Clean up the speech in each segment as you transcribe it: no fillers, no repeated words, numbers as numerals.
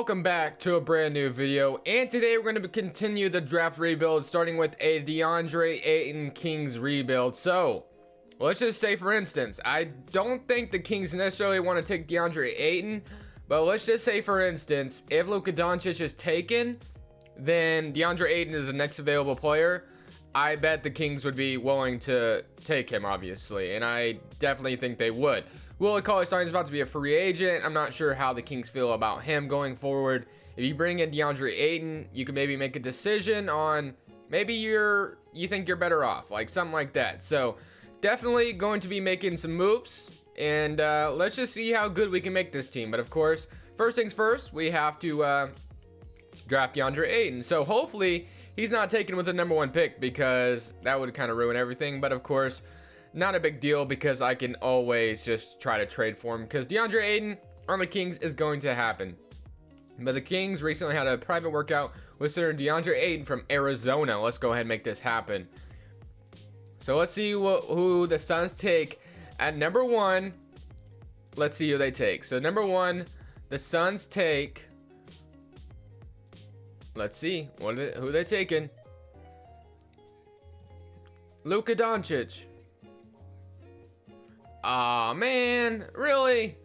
welcome back to a brand new video, and today we're going to continue the draft rebuild, starting with a Deandre Ayton Kings rebuild. So let's just say, for instance, I don't think the Kings necessarily want to take Deandre Ayton, but let's just say, for instance, if Luka Doncic is taken, then Deandre Ayton is the next available player. I bet the Kings would be willing to take him, obviously, and I definitely think they would. Willie Cauley-Stein is about to be a free agent. I'm not sure how the Kings feel about him going forward. If you bring in Deandre Ayton, you can maybe make a decision on maybe you think you're better off, like something like that. So definitely going to be making some moves, and let's just see how good we can make this team. But of course, first things first, we have to draft Deandre Ayton. So hopefully he's not taken with the #1 pick, because that would kind of ruin everything. But of course, not a big deal, because I can always just try to trade for him, because Deandre Ayton on the Kings is going to happen. But the Kings recently had a private workout with center Deandre Ayton from Arizona. Let's go ahead and make this happen. So let's see who the Suns take at #1. Let's see who they take. So #1, the Suns take. Let's see who they taking. Luka Doncic. Aw, man, really?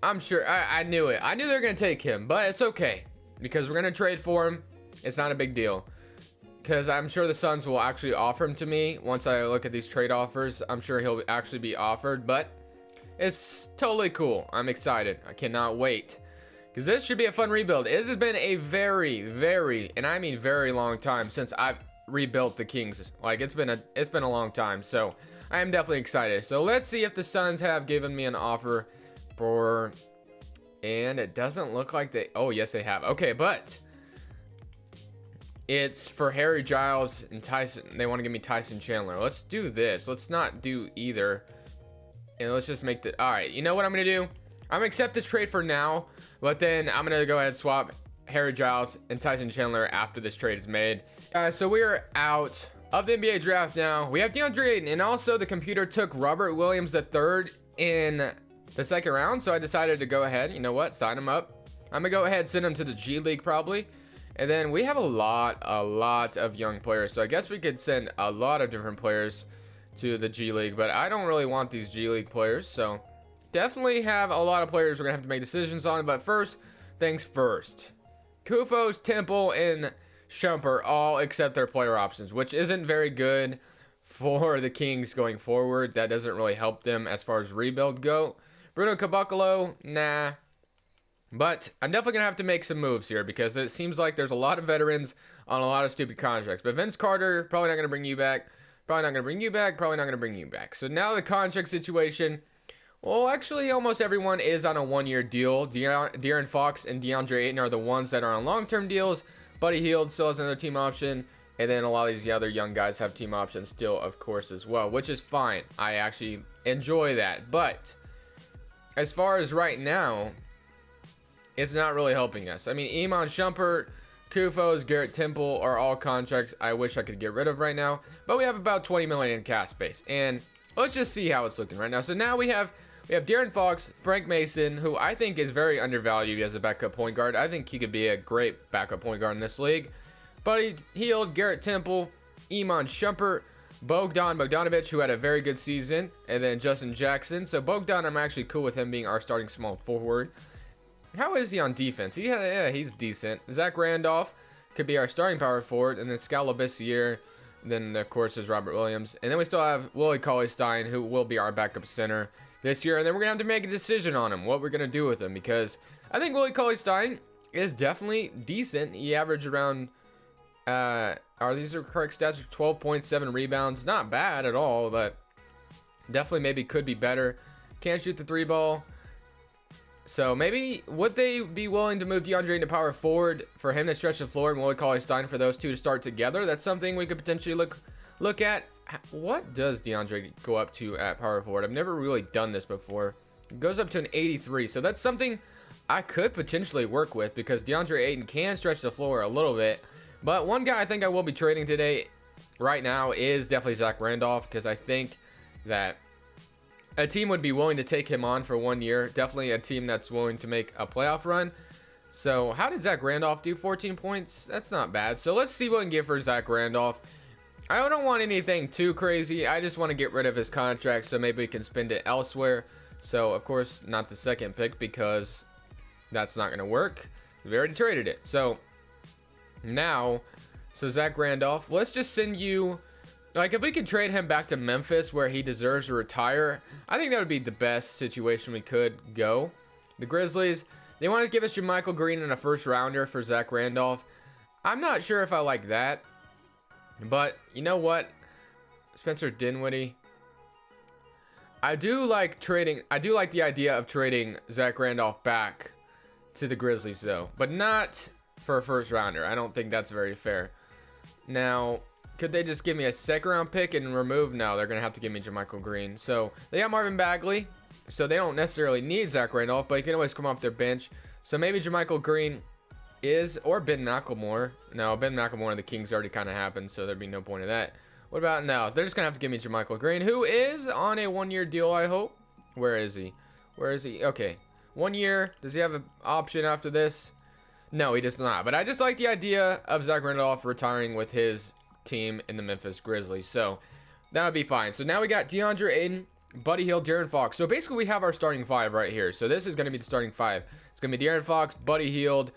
I'm sure, I knew it. I knew they were going to take him, but it's okay, because we're going to trade for him. It's not a big deal, because I'm sure the Suns will actually offer him to me. Once I look at these trade offers, I'm sure he'll actually be offered, but it's totally cool. I'm excited. I cannot wait, because this should be a fun rebuild. It has been a very, and I mean very long time since I've rebuilt the Kings. Like, it's been a long time, so I am definitely excited. So let's see if the Suns have given me an offer for, and it doesn't look like they, oh yes they have. Okay, but it's for Harry Giles and Tyson. They want to give me Tyson Chandler. Let's do this. Let's not do either, and let's just make the, all right, you know what I'm gonna do? I'm gonna accept this trade for now, but then I'm gonna go ahead and swap Harry Giles and Tyson Chandler after this trade is made. So we are out of the NBA draft now. We have Deandre Ayton, and also the computer took Robert Williams III in the second round, so I decided to go ahead, you know what, sign him up. I'm gonna go ahead and send him to the G League probably, and then we have a lot of young players, so I guess we could send a lot of different players to the G League, but I don't really want these G League players, so definitely have a lot of players we're gonna have to make decisions on. But first things first, Kufos, Temple, and Shumpert all accept their player options, which isn't very good for the Kings going forward. That doesn't really help them as far as rebuild go. Bruno Caboclo, nah. But I'm definitely gonna have to make some moves here, because it seems like there's a lot of veterans on a lot of stupid contracts. But Vince Carter, probably not gonna bring you back. Probably not gonna bring you back. Probably not gonna bring you back. So now the contract situation. Well, actually, almost everyone is on a 1-year deal. De'Aaron Fox and Deandre Ayton are the ones that are on long-term deals. Buddy Hield still has another team option, and then a lot of these other young guys have team options still, of course, as well, which is fine. I actually enjoy that. But as far as right now, it's not really helping us. I mean, Iman Shumpert, Kufos, Garrett Temple are all contracts I wish I could get rid of right now, but we have about 20 million in cap space, and let's just see how it's looking right now. So now we have De'Aaron Fox, Frank Mason, who I think is very undervalued as a backup point guard. I think he could be a great backup point guard in this league. Buddy Hield, Garrett Temple, Iman Shumpert, Bogdan Bogdanovic, who had a very good season, and then Justin Jackson. So Bogdan, I'm actually cool with him being our starting small forward. How is he on defense? Yeah, he's decent. Zach Randolph could be our starting power forward, and then Skal Labissiere. Then, of course, there's Robert Williams. And then we still have Willie Cauley-Stein, who will be our backup center this year. And then we're going to have to make a decision on him, what we're going to do with him. Because I think Willie Cauley-Stein is definitely decent. He averaged around, are these the correct stats? 12.7 rebounds. Not bad at all, but definitely maybe could be better. Can't shoot the 3-ball. So maybe would they be willing to move Deandre into power forward for him to stretch the floor, and Willie Cauley-Stein for those two to start together? That's something we could potentially look at. What does Deandre go up to at power forward? I've never really done this before. It goes up to an 83, so that's something I could potentially work with, because Deandre Ayton can stretch the floor a little bit. But one guy I think I will be trading today right now is definitely Zach Randolph, because I think that a team would be willing to take him on for 1 year. Definitely a team that's willing to make a playoff run. So how did Zach Randolph do? 14 points? That's not bad. So let's see what we can get for Zach Randolph. I don't want anything too crazy. I just want to get rid of his contract so maybe we can spend it elsewhere. So, of course, not the second pick because that's not going to work. We already traded it. So, now, Zach Randolph, let's just send you, like, if we could trade him back to Memphis where he deserves to retire, I think that would be the best situation we could go. The Grizzlies, they want to give us JaMychal Green in a first rounder for Zach Randolph. I'm not sure if I like that. But you know what, Spencer Dinwiddie, I do like the idea of trading Zach Randolph back to the Grizzlies though, but not for a first rounder. I don't think that's very fair. Now, could they just give me a second round pick and remove? No, they're gonna have to give me JaMychal Green. So they got Marvin Bagley, so they don't necessarily need Zach Randolph, but he can always come off their bench. So maybe JaMychal Green or Ben McLemore. No, Ben McLemore and the Kings already kind of happened, so there'd be no point of that. What about now? They're just gonna have to give me JaMychal Green, who is on a 1-year deal, I hope. Where is he? Okay, 1 year. Does he have an option after this? No, he does not. But I just like the idea of Zach Randolph retiring with his team in the Memphis Grizzlies, so that would be fine. So now we got Deandre Ayton, Buddy Hield, De'Aaron Fox. So basically we have our starting 5 right here. So this is gonna be the starting 5. It's gonna be De'Aaron Fox, Buddy Hield,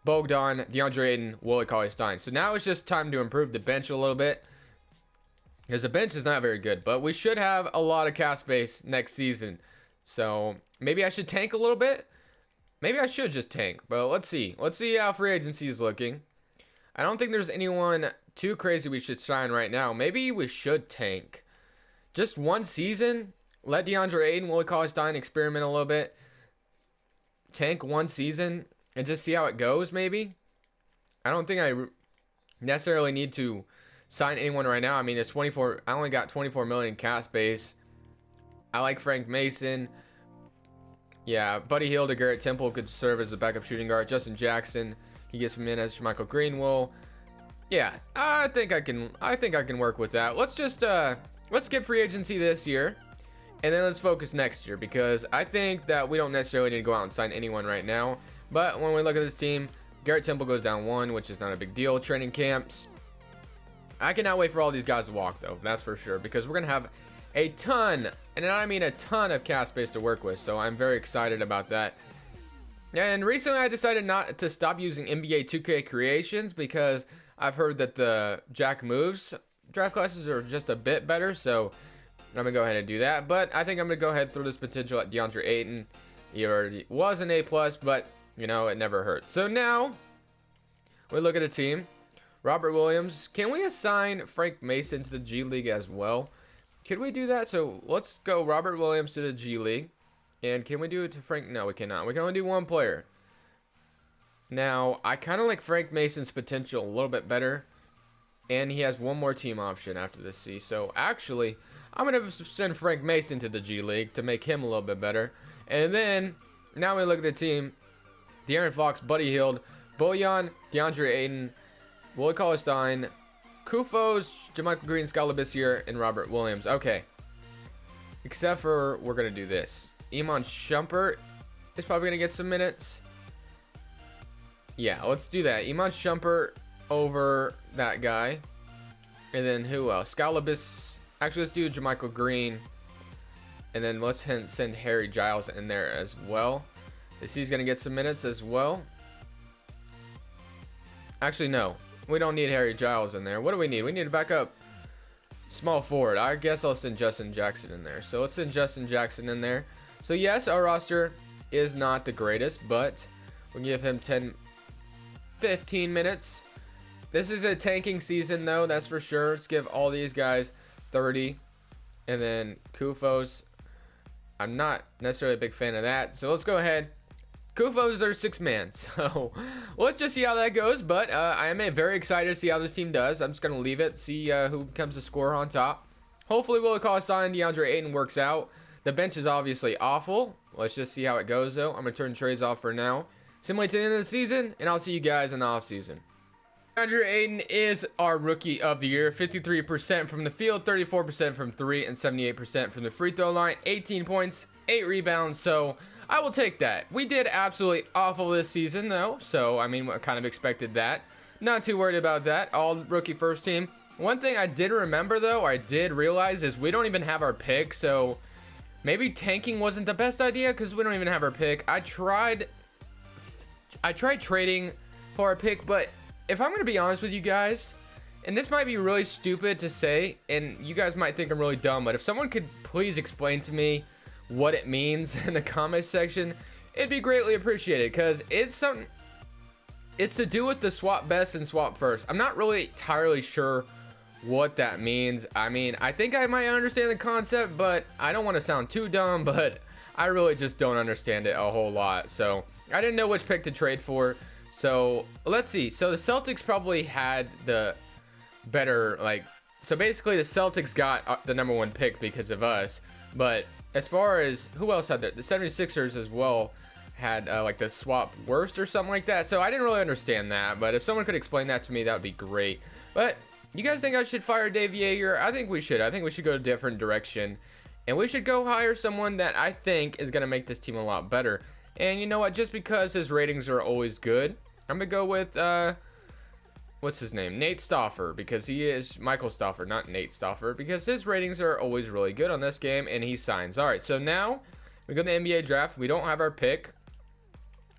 Bogdan, Deandre Ayton, Willie Cauley-Stein. So now it's just time to improve the bench a little bit, because the bench is not very good, but we should have a lot of cap space next season. So maybe I should tank a little bit. Maybe I should just tank, but let's see. Let's see how free agency is looking. I don't think there's anyone too crazy we should sign right now. Maybe we should tank. Just 1 season. Let Deandre Ayton, Willie Cauley-Stein experiment a little bit. Tank 1 season. And just see how it goes, maybe. I don't think I necessarily need to sign anyone right now. I mean, it's 24. I only got 24 million cap space. I like Frank Mason. Yeah, Buddy Hield or Garrett Temple could serve as a backup shooting guard. Justin Jackson, he gets some minutes. JaMychal Green will. Yeah, I think I can work with that. Let's just let's get free agency this year, and then let's focus next year, because I think that we don't necessarily need to go out and sign anyone right now. But when we look at this team, Garrett Temple goes down 1, which is not a big deal. Training camps. I cannot wait for all these guys to walk, though. That's for sure. Because we're going to have a ton, and I mean a ton of cap space to work with. So I'm very excited about that. And recently I decided not to stop using NBA 2K creations, because I've heard that the Jack moves draft classes are just a bit better. So I'm going to go ahead and do that. But I think I'm going to go ahead and throw this potential at Deandre Ayton. He already was an A+, but you know, it never hurts. So now we look at the team. Robert Williams. Can we assign Frank Mason to the G League as well? Can we do that? So let's go Robert Williams to the G League. And can we do it to Frank? No, we cannot. We can only do 1 player. Now, I kind of like Frank Mason's potential a little bit better. And he has 1 more team option after this C. So actually, I'm going to send Frank Mason to the G League to make him a little bit better. And then, now we look at the team. De'Aaron Fox, Buddy Hield, Bojan, Deandre Ayton, Willie Cauley-Stein, Kufos, JaMychal Green, Scott Labissiere, and Robert Williams. Okay. Except for, we're going to do this. Iman Shumpert is probably going to get some minutes. Yeah, let's do that. Iman Shumpert over that guy. And then who else? Scott Labissiere. Actually, let's do JaMychal Green. And then let's send Harry Giles in there as well. He's going to get some minutes as well. Actually, no. We don't need Harry Giles in there. What do we need? We need a backup small forward. I guess I'll send Justin Jackson in there. So let's send Justin Jackson in there. So yes, our roster is not the greatest, but we'll give him 15 minutes. This is a tanking season, though. That's for sure. Let's give all these guys 30. And then Kufos. I'm not necessarily a big fan of that. So let's go ahead. Kufos is our 6th man, so let's just see how that goes. But I am very excited to see how this team does. I'm just going to leave it, see who becomes the scorer on top. Hopefully Willie Cauley-Stein and Deandre Ayton works out. The bench is obviously awful. Let's just see how it goes, though. I'm going to turn trades off for now. Similarly to the end of the season, and I'll see you guys in the offseason. Deandre Ayton is our rookie of the year. 53% from the field, 34% from 3, and 78% from the free throw line. 18 points, 8 rebounds. So I will take that. We did absolutely awful this season, though. So, I mean, I kind of expected that. Not too worried about that. All rookie first team. One thing I did remember, though, I did realize is we don't even have our pick. So, maybe tanking wasn't the best idea because we don't even have our pick. I tried trading for a pick, but if I'm going to be honest with you guys, and this might be really stupid to say, and you guys might think I'm really dumb, but if someone could please explain to me what it means in the comment section, it'd be greatly appreciated, because it's to do with the swap best and swap first. I'm not really entirely sure what that means. I mean, I think I might understand the concept, but I don't want to sound too dumb, but I really just don't understand it a whole lot. So I didn't know which pick to trade for. So let's see. So the Celtics probably had the better, like, so basically the Celtics got the #1 pick because of us. But as far as who else had that, the 76ers as well had like the swap worst or something like that. So I didn't really understand that, but if someone could explain that to me, that would be great. But you guys think I should fire Dave Yeager? I think we should. I think we should go a different direction, and we should go hire someone that I think is going to make this team a lot better. And you know what, just because his ratings are always good, I'm gonna go with what's his name, Nate Stauffer, because he is Michael Stauffer, not Nate Stauffer, because his ratings are always really good on this game, and he signs. All right, so now we go to the NBA draft. We don't have our pick.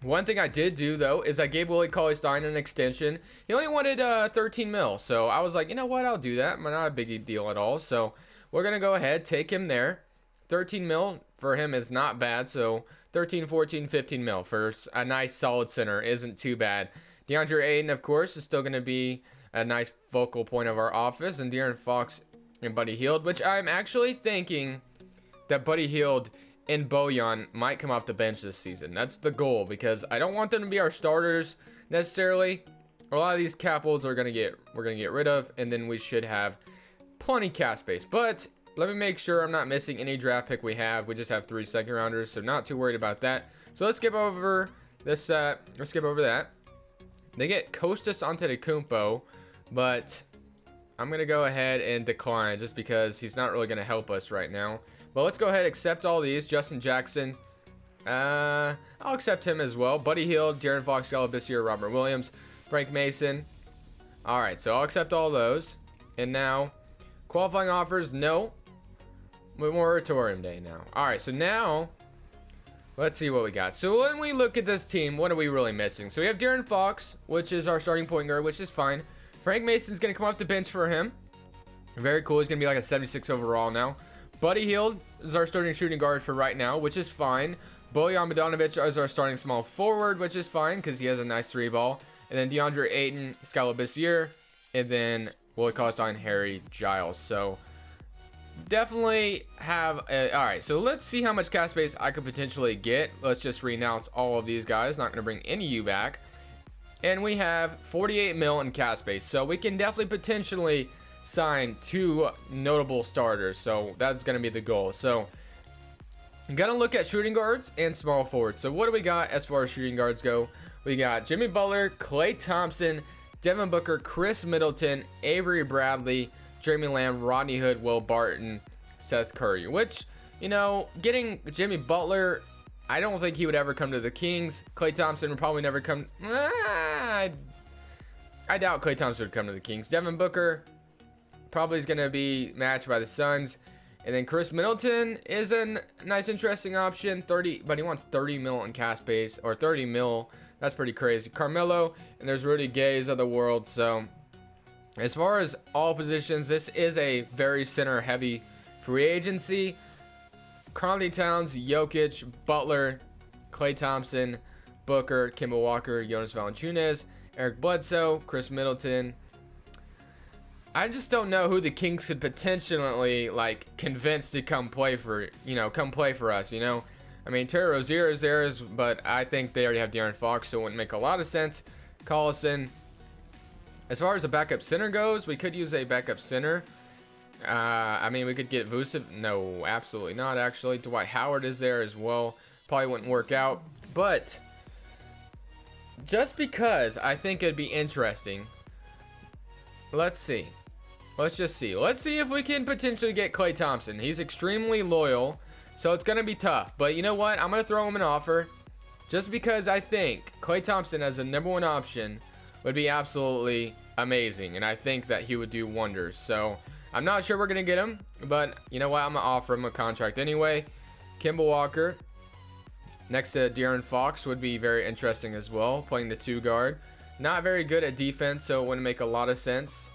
One thing I did do, though, is I gave Willie Cauley-Stein an extension. He only wanted 13 mil, so I was like, you know what, I'll do that. Not a big deal at all. So we're going to go ahead, take him there. 13 mil for him is not bad, so 13, 14, 15 mil for a nice solid center isn't too bad. Deandre Ayton, of course, is still going to be a nice focal point of our offense, and De'Aaron Fox and Buddy Hield, which I'm actually thinking that Buddy Hield and Bojan might come off the bench this season. That's the goal, because I don't want them to be our starters necessarily. A lot of these cap holds we're gonna get rid of, and then we should have plenty cap space. But let me make sure I'm not missing any draft pick we have. We just have 3 second rounders, so not too worried about that. So let's skip over this. Let's skip over that. They get Kostas Antetokounmpo, but I'm going to go ahead and decline just because he's not really going to help us right now. But let's go ahead and accept all these. Justin Jackson, I'll accept him as well. Buddy Hield, De'Aaron Fox, Galabisier, Robert Williams, Frank Mason. All right, so I'll accept all those. And now, qualifying offers, no. Moratorium day now. All right, so now let's see what we got. So when we look at this team, what are we really missing? So we have De'Aaron Fox, which is our starting point guard, which is fine. Frank Mason's going to come off the bench for him. Very cool. He's going to be like a 76 overall now. Buddy Hield is our starting shooting guard for right now, which is fine. Bojan Bogdanovic is our starting small forward, which is fine because he has a nice 3-ball. And then Deandre Ayton, Scalabisier, and then Willie Cauley-Stein, Harry Giles. So definitely have all right, so let's see how much cap space I could potentially get. Let's just renounce all of these guys, not going to bring any of you back. And we have 48 mil in cap space, so we can definitely potentially sign 2 notable starters. So that's going to be the goal. So I'm going to look at shooting guards and small forwards. So what do we got as far as shooting guards go? We got Jimmy Butler, Klay Thompson, Devin Booker, Chris Middleton, Avery Bradley, Jeremy Lamb, Rodney Hood, Will Barton, Seth Curry. Which, you know, getting Jimmy Butler, I don't think he would ever come to the Kings. Klay Thompson would probably never come. I doubt Klay Thompson would come to the Kings. Devin Booker probably is going to be matched by the Suns. And then Chris Middleton is a nice, interesting option. 30, but he wants 30 mil in cap space, or 30 mil. That's pretty crazy. Carmelo, and there's Rudy Gay's of the world. So as far as all positions, this is a very center-heavy free agency. Karl-Anthony Towns, Jokic, Butler, Klay Thompson, Booker, Kemba Walker, Jonas Valanciunas, Eric Bledsoe, Chris Middleton. I just don't know who the Kings could potentially like convince to come play for, come play for us, I mean, Terry Rozier is there, but I think they already have De'Aaron Fox, so it wouldn't make a lot of sense. Collison. As far as the backup center goes, we could use a backup center. I mean, we could get Vucevic. No, absolutely not, actually. Dwight Howard is there as well. Probably wouldn't work out. But just because I think it'd be interesting, let's see. Let's just see. Let's see if we can potentially get Klay Thompson. He's extremely loyal So it's going to be tough. But you know what? I'm going to throw him an offer just because I think Klay Thompson as a #1 option would be absolutely amazing. And I think that he would do wonders. So I'm not sure we're going to get him. But you know what? I'm going to offer him a contract anyway. Kemba Walker next to De'Aaron Fox would be very interesting as well. Playing the 2 guard. Not very good at defense, so it wouldn't make a lot of sense.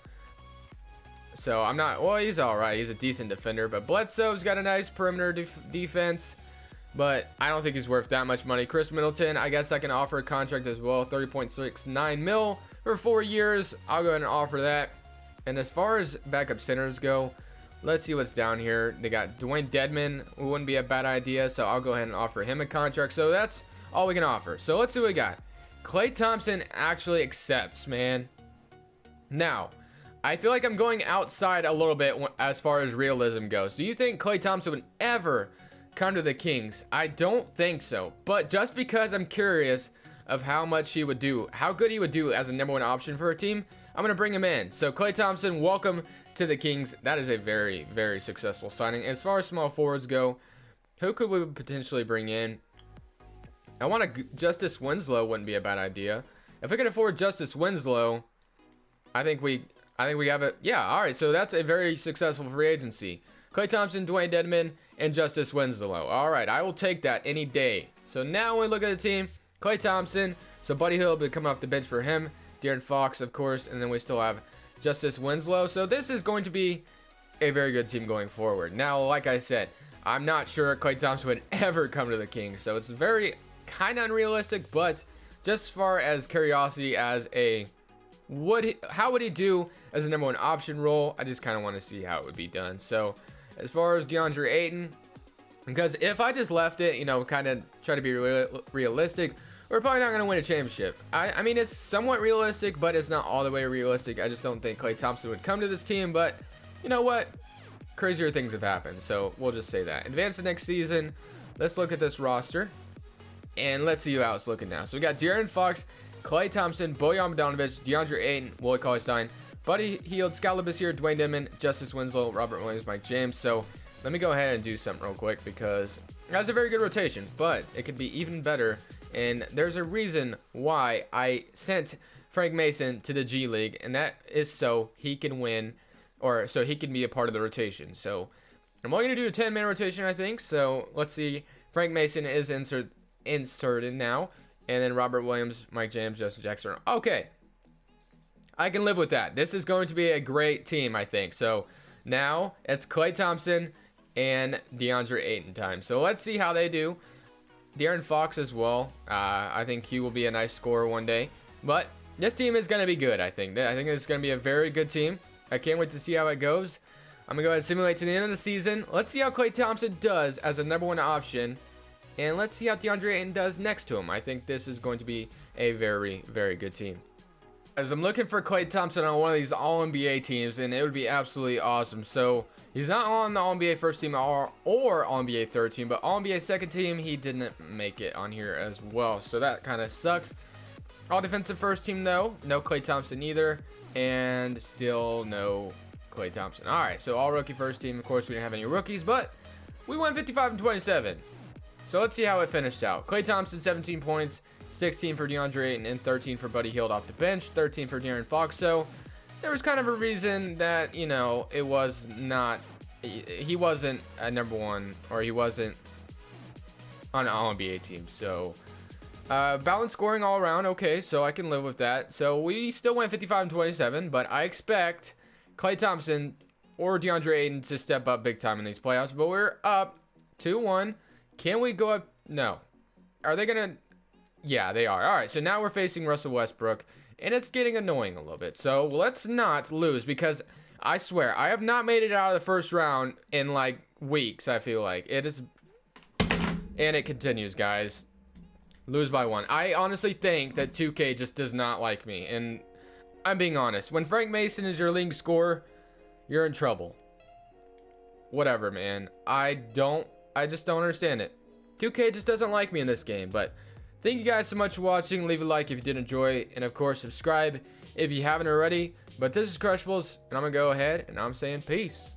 So I'm not, well, he's all right. He's a decent defender, but Bledsoe's got a nice perimeter defense, but I don't think he's worth that much money. Chris Middleton, I guess I can offer a contract as well, 30.69 mil for 4 years. I'll go ahead and offer that. And as far as backup centers go, let's see what's down here. They got Dwayne Dedmon, who wouldn't be a bad idea, so I'll go ahead and offer him a contract. So that's all we can offer. So let's see what we got. Klay Thompson actually accepts, man. Now, I feel like I'm going outside a little bit as far as realism goes. Do you think Klay Thompson would ever come to the Kings? I don't think so. But just because I'm curious of how much he would do, how good he would do as a #1 option for a team, I'm going to bring him in. So Klay Thompson, welcome to the Kings. That is a very, very successful signing. As far as small forwards go, who could we potentially bring in? I want a Justice Winslow. Wouldn't be a bad idea. If we can afford Justice Winslow, I think we have it. Yeah, all right. So that's a very successful free agency. Klay Thompson, Dwayne Dedmon, and Justice Winslow. All right, I will take that any day. So now when we look at the team, Klay Thompson. So Buddy Hill will be coming off the bench for him. De'Aaron Fox, of course, and then we still have Justice Winslow. So this is going to be a very good team going forward. Now, like I said, I'm not sure Klay Thompson would ever come to the Kings. So it's very kind of unrealistic, but just as far as curiosity as a how would he do as a #1 option role, I just kind of want to see how it would be done. So as far as Deandre Ayton, because if I just left it, you know, kind of try to be realistic, we're probably not going to win a championship. I mean, it's somewhat realistic, but it's not all the way realistic. I just don't think Klay Thompson would come to this team, but you know what, crazier things have happened, so we'll just say that. Advance to next season. Let's look at this roster and let's see how it's looking now. So we got De'Aaron Fox, Klay Thompson, Bojan Bogdanovic, Deandre Ayton, Willie Cauley-Stein, Buddy Hield, Scott Labissiere, Dwayne Dedmon, Justice Winslow, Robert Williams, Mike James. So let me go ahead and do something real quick because that's a very good rotation, but it could be even better. And there's a reason why I sent Frank Mason to the G League, and that is so he can win, or so he can be a part of the rotation. So I'm only going to do a 10-man rotation, I think. So let's see. Frank Mason is inserted now. And then Robert Williams, Mike James, Justin Jackson. Okay. I can live with that. This is going to be a great team, I think. So now it's Klay Thompson and Deandre Ayton time. So let's see how they do. De'Aaron Fox as well. I think he will be a nice scorer one day. But this team is going to be good, I think. I think it's going to be a very good team. I can't wait to see how it goes. I'm going to go ahead and simulate to the end of the season. Let's see how Klay Thompson does as a #1 option. And let's see how Deandre Ayton does next to him. I think this is going to be a very, very good team. As I'm looking for Klay Thompson on one of these All-NBA teams, and it would be absolutely awesome. So he's not on the All-NBA first team or All-NBA third team, but All-NBA second team, he didn't make it on here as well. So that kind of sucks. All defensive first team, though. No Klay Thompson either. And still no Klay Thompson. All right, so all rookie first team. Of course, we didn't have any rookies, but we went 55-27. So let's see how it finished out. Klay Thompson, 17 points, 16 for Deandre Ayton, and 13 for Buddy Hield off the bench, 13 for De'Aaron Fox. So there was kind of a reason that, you know, it was not, he wasn't a #1, or he wasn't on an All-NBA team. So balanced scoring all around. Okay, so I can live with that. So we still went 55-27, but I expect Klay Thompson or Deandre Ayton to step up big time in these playoffs. But we're up 2-1. Can we go up? No. Are they going to? Yeah, they are. All right, so now we're facing Russell Westbrook, and it's getting annoying a little bit. So let's not lose, because I swear, I have not made it out of the first round in, like, weeks, I feel like. It is, and it continues, guys. Lose by 1. I honestly think that 2K just does not like me, and I'm being honest. When Frank Mason is your league scorer, you're in trouble. Whatever, man. I just don't understand it. 2K just doesn't like me in this game. But thank you guys so much for watching. Leave a like if you did enjoy. And of course, subscribe if you haven't already. But this is Crushables, and I'm going to go ahead and I'm saying peace.